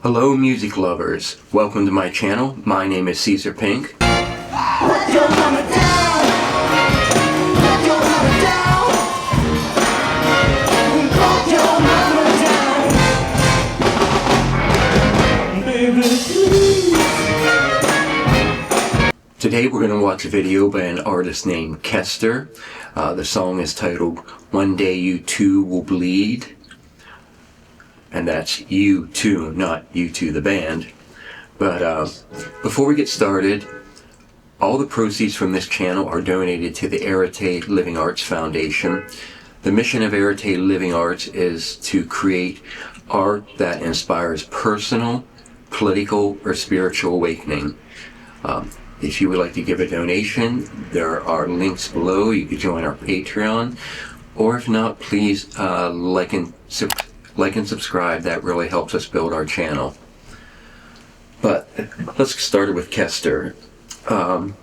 Hello music lovers, welcome to my channel. My name is Caeser Pink. Let your mama down. Let your mama down. Let your mama down. Baby, please. Today we're going to watch a video by an artist named Keoster. The song is titled One Day You Too Will Bleed. And that's U2, not U2 the band. But before we get started, all the proceeds from this channel are donated to the Arete Living Arts Foundation. The mission of Arete Living Arts is to create art that inspires personal, political, or spiritual awakening. If you would like to give a donation, there are links below. You can join our Patreon. Or if not, please like and subscribe. That really helps us build our channel. But let's get started with Keoster. I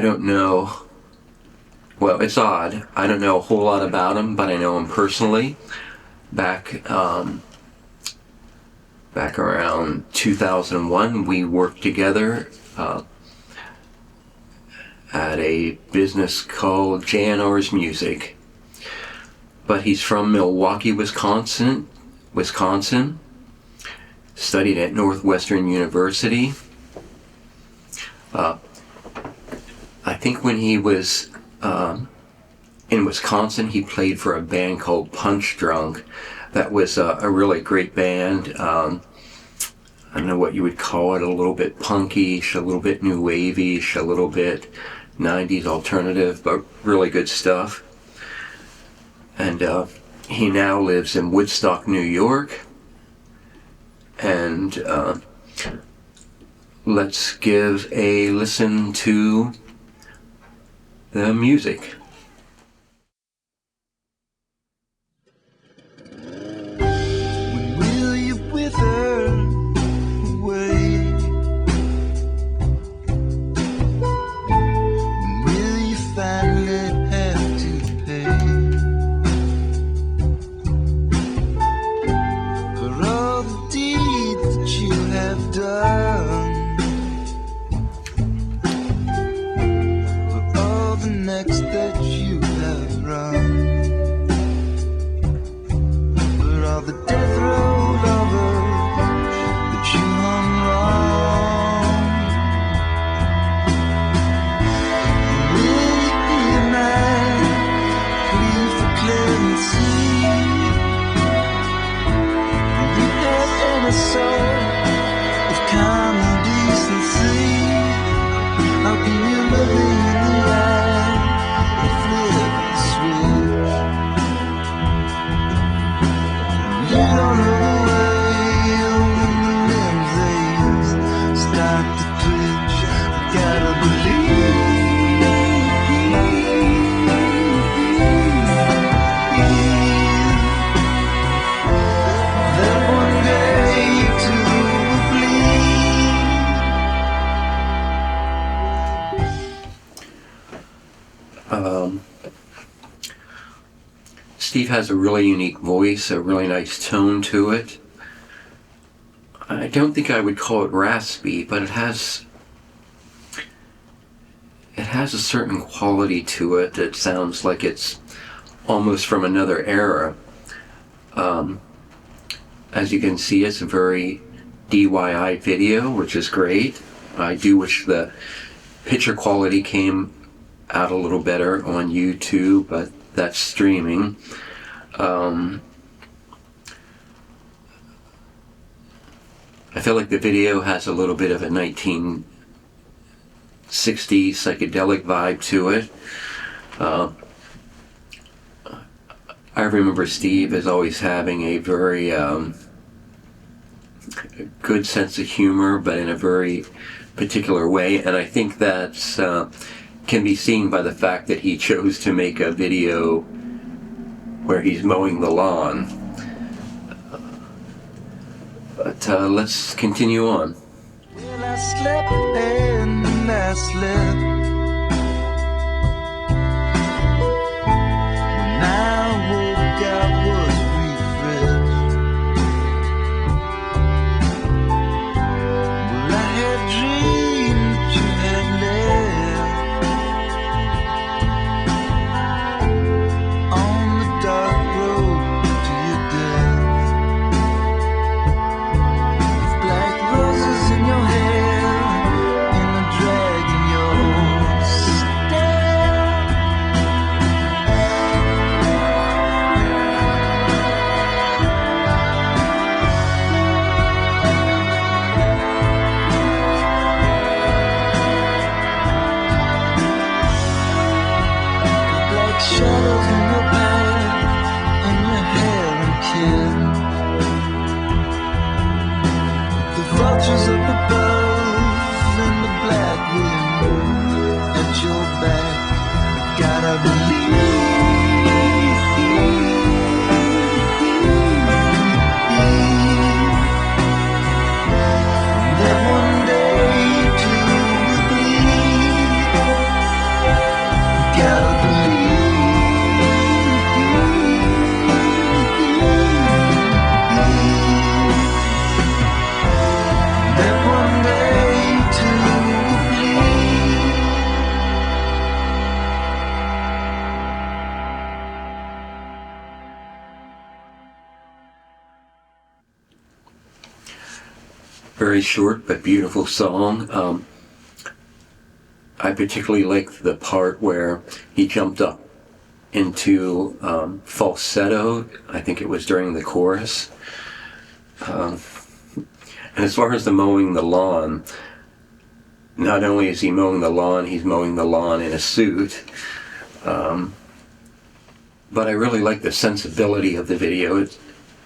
don't know, well, it's odd. I don't know a whole lot about him, but I know him personally. Back around 2001, we worked together at a business called J&R's Music. But he's from Milwaukee, Wisconsin. Studied at Northwestern University. I think when he was in Wisconsin, he played for a band called Punch Drunk. That was a really great band. I don't know what you would call it, a little bit punkish, a little bit new wavy-ish, a little bit 90s alternative, but really good stuff. And he now lives in Woodstock, New York. And let's give a listen to the music. When will you wither away? When will you finally have to pay for all the deeds that you have done? For all the necks that you have run? For all the death row lovers that you hung wrong? Will you hear my plea for clemency? Will you have any sort of common decency? How can you look me in the eye and flip the switch? You don't know the way when the limbs they start to twitch. You gotta believe that one day you too will bleed. Steve has a really unique voice, a really nice tone to it. I don't think I would call it raspy, but it has a certain quality to it that sounds like it's almost from another era. As you can see, it's a very DIY video, which is great. I do wish the picture quality came out a little better on YouTube, but that's streaming. I feel like the video has a little bit of a 1960s psychedelic vibe to it. I remember Steve as always having a very good sense of humor, but in a very particular way, and I think that's can be seen by the fact that he chose to make a video where he's mowing the lawn. But let's continue on. Well, I slept and I slept. When I woke, I was refreshed. very short but beautiful song. I particularly liked the part where he jumped up into falsetto. I think it was during the chorus. And as far as the mowing the lawn, not only is he mowing the lawn, he's mowing the lawn in a suit. But I really like the sensibility of the video. It's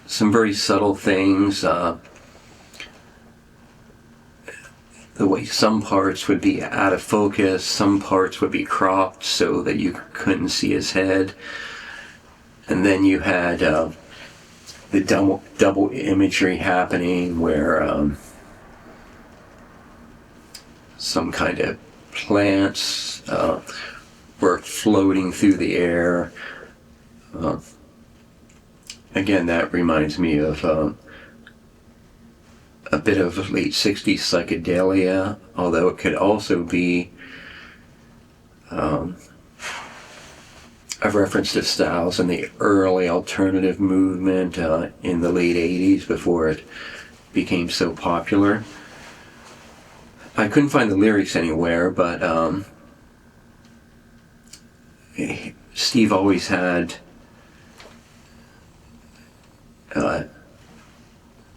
some very subtle things. The way some parts would be out of focus, some parts would be cropped so that you couldn't see his head. And then you had the double imagery happening where some kind of plants were floating through the air. Again, that reminds me of a bit of late 60s psychedelia, although it could also be a reference to styles in the early alternative movement in the late 80s before it became so popular. I couldn't find the lyrics anywhere, but Steve always had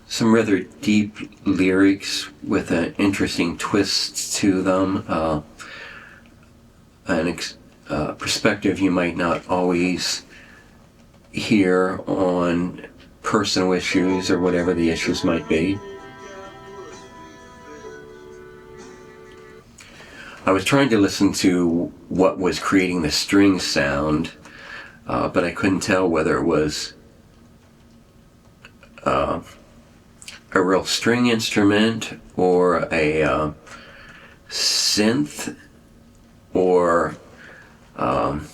some rather deep lyrics with an interesting twist to them, an perspective you might not always hear on personal issues or whatever the issues might be. I was trying to listen to what was creating the string sound, but I couldn't tell whether it was a real string instrument or a synth or one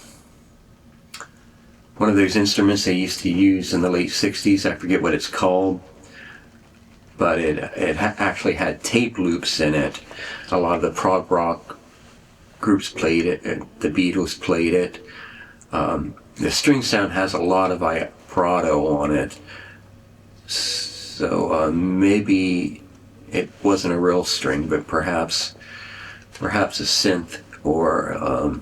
of those instruments they used to use in the late 60s. I forget what it's called, but it actually had tape loops in it. A lot of the prog rock groups played it, the Beatles played it. The string sound has a lot of vibrato on it. So maybe it wasn't a real string, but perhaps a synth or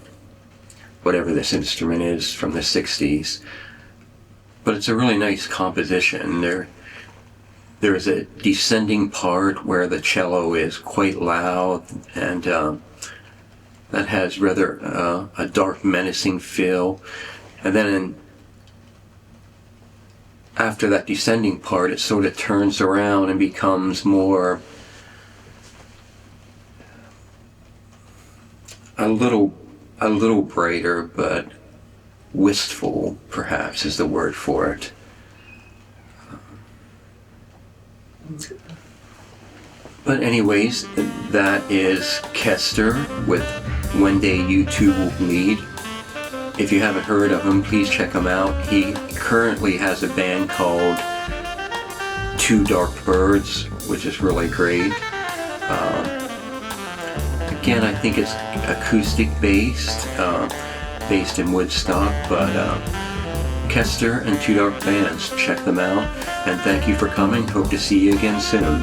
whatever this instrument is from the 60s. But it's a really nice composition. There's a descending part where the cello is quite loud, and that has rather a dark, menacing feel. And then after that descending part, it sort of turns around and becomes more a little brighter, but wistful, perhaps, is the word for it. But anyways, that is Keoster with One Day You Too Will Bleed. If you haven't heard of him, please check him out. He currently has a band called Two Dark Birds, which is really great. Again, I think it's acoustic based in Woodstock, but Keoster and Two Dark Bands, check them out. And thank you for coming. Hope to see you again soon.